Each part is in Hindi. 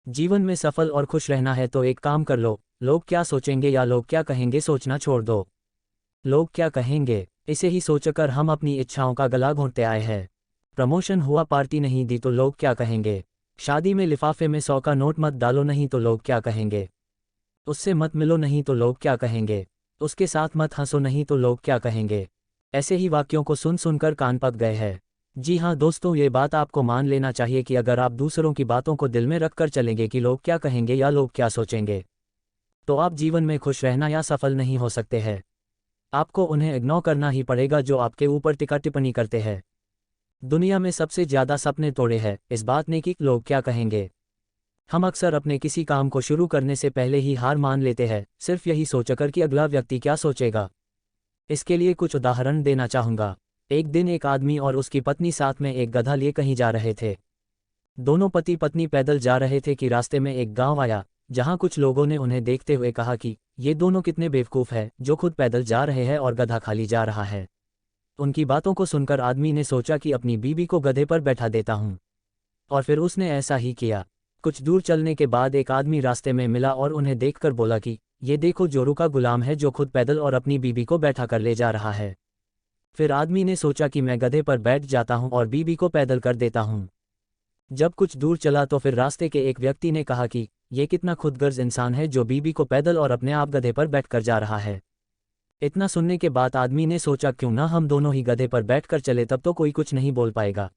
जीवन में सफल और खुश रहना है तो एक काम कर लो, लोग क्या सोचेंगे या लोग क्या कहेंगे सोचना छोड़ दो। लोग क्या कहेंगे, इसे ही सोचकर हम अपनी इच्छाओं का गला घोंटते आए हैं। प्रमोशन हुआ, पार्टी नहीं दी तो लोग क्या कहेंगे। शादी में लिफाफे में 100 का नोट मत डालो, नहीं तो लोग क्या कहेंगे। उससे मत मिलो, नहीं तो लोग क्या कहेंगे। उसके साथ मत हंसो, नहीं तो लोग क्या कहेंगे। ऐसे ही वाक्यों को सुन सुनकर कान पक गए हैं। जी हाँ दोस्तों, ये बात आपको मान लेना चाहिए कि अगर आप दूसरों की बातों को दिल में रखकर चलेंगे कि लोग क्या कहेंगे या लोग क्या सोचेंगे, तो आप जीवन में खुश रहना या सफल नहीं हो सकते हैं। आपको उन्हें इग्नोर करना ही पड़ेगा जो आपके ऊपर टिका टिप्पणी करते हैं। दुनिया में सबसे ज्यादा सपने तोड़े हैं इस बात ने कि लोग क्या कहेंगे। हम अक्सर अपने किसी काम को शुरू करने से पहले ही हार मान लेते हैं, सिर्फ यही सोचकर कि अगला व्यक्ति क्या सोचेगा। इसके लिए कुछ उदाहरण देना चाहूँगा। एक दिन एक आदमी और उसकी पत्नी साथ में एक गधा लिए कहीं जा रहे थे। दोनों पति पत्नी पैदल जा रहे थे कि रास्ते में एक गांव आया, जहां कुछ लोगों ने उन्हें देखते हुए कहा कि ये दोनों कितने बेवकूफ़ हैं जो खुद पैदल जा रहे हैं और गधा खाली जा रहा है। उनकी बातों को सुनकर आदमी ने सोचा कि अपनी बीवी को गधे पर बैठा देता हूँ, और फिर उसने ऐसा ही किया। कुछ दूर चलने के बाद एक आदमी रास्ते में मिला और उन्हें देखकर बोला कि ये देखो, जोरू का गुलाम है जो खुद पैदल और अपनी बीवी को बैठा कर ले जा रहा है। फिर आदमी ने सोचा कि मैं गधे पर बैठ जाता हूँ और बीवी को पैदल कर देता हूँ। जब कुछ दूर चला तो फिर रास्ते के एक व्यक्ति ने कहा कि ये कितना खुदगर्ज इंसान है जो बीवी को पैदल और अपने आप गधे पर बैठकर जा रहा है। इतना सुनने के बाद आदमी ने सोचा क्यों ना हम दोनों ही गधे पर बैठकर चले, तब तो कोई कुछ नहीं बोल पाएगा।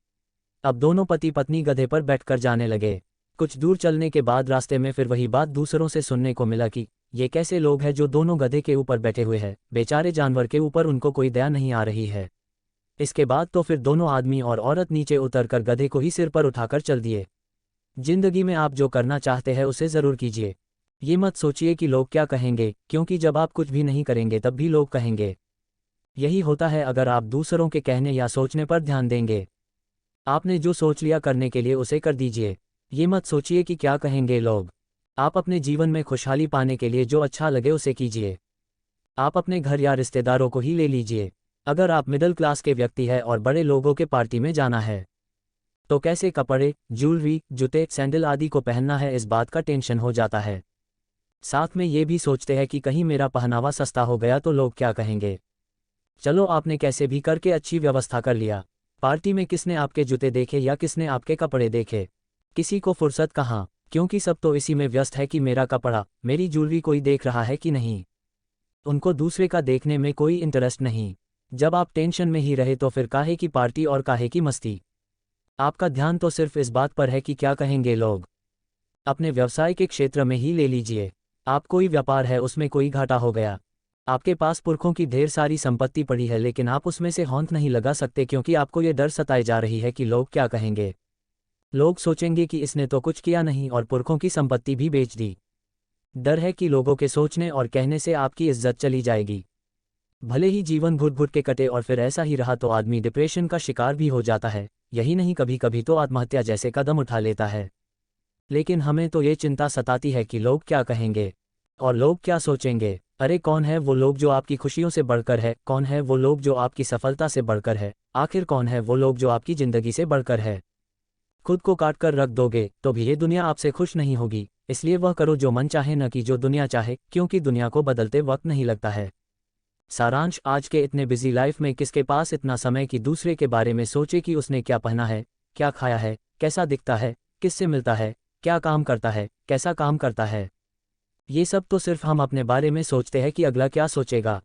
अब दोनों पति पत्नी गधे पर बैठकर जाने लगे। कुछ दूर चलने के बाद रास्ते में फिर वही बात दूसरों से सुनने को मिला कि ये कैसे लोग हैं जो दोनों गधे के ऊपर बैठे हुए हैं, बेचारे जानवर के ऊपर उनको कोई दया नहीं आ रही है। इसके बाद तो फिर दोनों आदमी और औरत नीचे उतरकर गधे को ही सिर पर उठाकर चल दिए। जिंदगी में आप जो करना चाहते हैं उसे ज़रूर कीजिए। ये मत सोचिए कि लोग क्या कहेंगे, क्योंकि जब आप कुछ भी नहीं करेंगे तब भी लोग कहेंगे। यही होता है अगर आप दूसरों के कहने या सोचने पर ध्यान देंगे। आपने जो सोच लिया करने के लिए उसे कर दीजिए। ये मत सोचिए कि क्या कहेंगे लोग। आप अपने जीवन में खुशहाली पाने के लिए जो अच्छा लगे उसे कीजिए। आप अपने घर या रिश्तेदारों को ही ले लीजिए। अगर आप मिडिल क्लास के व्यक्ति हैं और बड़े लोगों के पार्टी में जाना है, तो कैसे कपड़े, ज्वेलरी, जूते, सैंडल आदि को पहनना है इस बात का टेंशन हो जाता है। साथ में ये भी सोचते हैं कि कहीं मेरा पहनावा सस्ता हो गया तो लोग क्या कहेंगे। चलो, आपने कैसे भी करके अच्छी व्यवस्था कर लिया। पार्टी में किसने आपके जूते देखे या किसने आपके कपड़े देखे? किसी को फुर्सत कहाँ, क्योंकि सब तो इसी में व्यस्त है कि मेरा कपड़ा, मेरी ज्वेलरी कोई देख रहा है कि नहीं। उनको दूसरे का देखने में कोई इंटरेस्ट नहीं। जब आप टेंशन में ही रहे तो फिर काहे की पार्टी और काहे की मस्ती। आपका ध्यान तो सिर्फ इस बात पर है कि क्या कहेंगे लोग। अपने व्यवसाय के क्षेत्र में ही ले लीजिए। आप कोई व्यापार है, उसमें कोई घाटा हो गया, आपके पास पुरखों की ढेर सारी संपत्ति पड़ी है, लेकिन आप उसमें से हौंत नहीं लगा सकते क्योंकि आपको ये डर सताए जा रही है कि लोग क्या कहेंगे। लोग सोचेंगे कि इसने तो कुछ किया नहीं और पुरखों की संपत्ति भी बेच दी। डर है कि लोगों के सोचने और कहने से आपकी इज्जत चली जाएगी। भले ही जीवन घुट घुट के कटे और फिर ऐसा ही रहा तो आदमी डिप्रेशन का शिकार भी हो जाता है, यही नहीं कभी कभी तो आत्महत्या जैसे कदम उठा लेता है। लेकिन हमें तो ये चिंता सताती है कि लोग क्या कहेंगे और लोग क्या सोचेंगे। अरे कौन है वो लोग जो आपकी खुशियों से बढ़कर है? कौन है वो लोग जो आपकी सफलता से बढ़कर है? आखिर कौन है वो लोग जो आपकी जिंदगी से बढ़कर है? खुद को काट कर रख दोगे तो भी ये दुनिया आपसे खुश नहीं होगी। इसलिए वह करो जो मन चाहे, न कि जो दुनिया चाहे, क्योंकि दुनिया को बदलते वक्त नहीं लगता है। सारांश, आज के इतने बिजी लाइफ में किसके पास इतना समय कि दूसरे के बारे में सोचे कि उसने क्या पहना है, क्या खाया है, कैसा दिखता है, किससे मिलता है, क्या काम करता है, कैसा काम करता है। ये सब तो सिर्फ हम अपने बारे में सोचते हैं कि अगला क्या सोचेगा।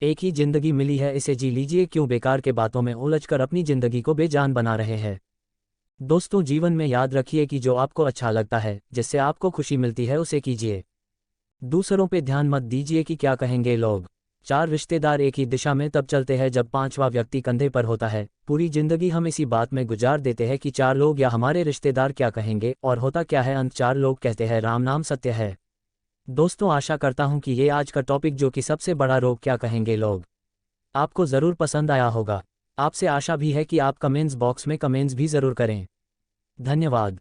एक ही जिंदगी मिली है, इसे जी लीजिए। क्यों बेकार के बातों में उलझकर अपनी जिंदगी को बेजान बना रहे हैं। दोस्तों, जीवन में याद रखिए कि जो आपको अच्छा लगता है, जिससे आपको खुशी मिलती है, उसे कीजिए। दूसरों पे ध्यान मत दीजिए कि क्या कहेंगे लोग। 4 रिश्तेदार एक ही दिशा में तब चलते हैं जब 5वां व्यक्ति कंधे पर होता है। पूरी जिंदगी हम इसी बात में गुजार देते हैं कि 4 लोग या हमारे रिश्तेदार क्या कहेंगे, और होता क्या है, अंत 4 लोग कहते हैं राम नाम सत्य है। दोस्तों, आशा करता हूं कि ये आज का टॉपिक, जो कि सबसे बड़ा रोग क्या कहेंगे लोग, आपको ज़रूर पसंद आया होगा। आपसे आशा भी है कि आप कमेंट्स बॉक्स में कमेंट्स भी ज़रूर करें। धन्यवाद।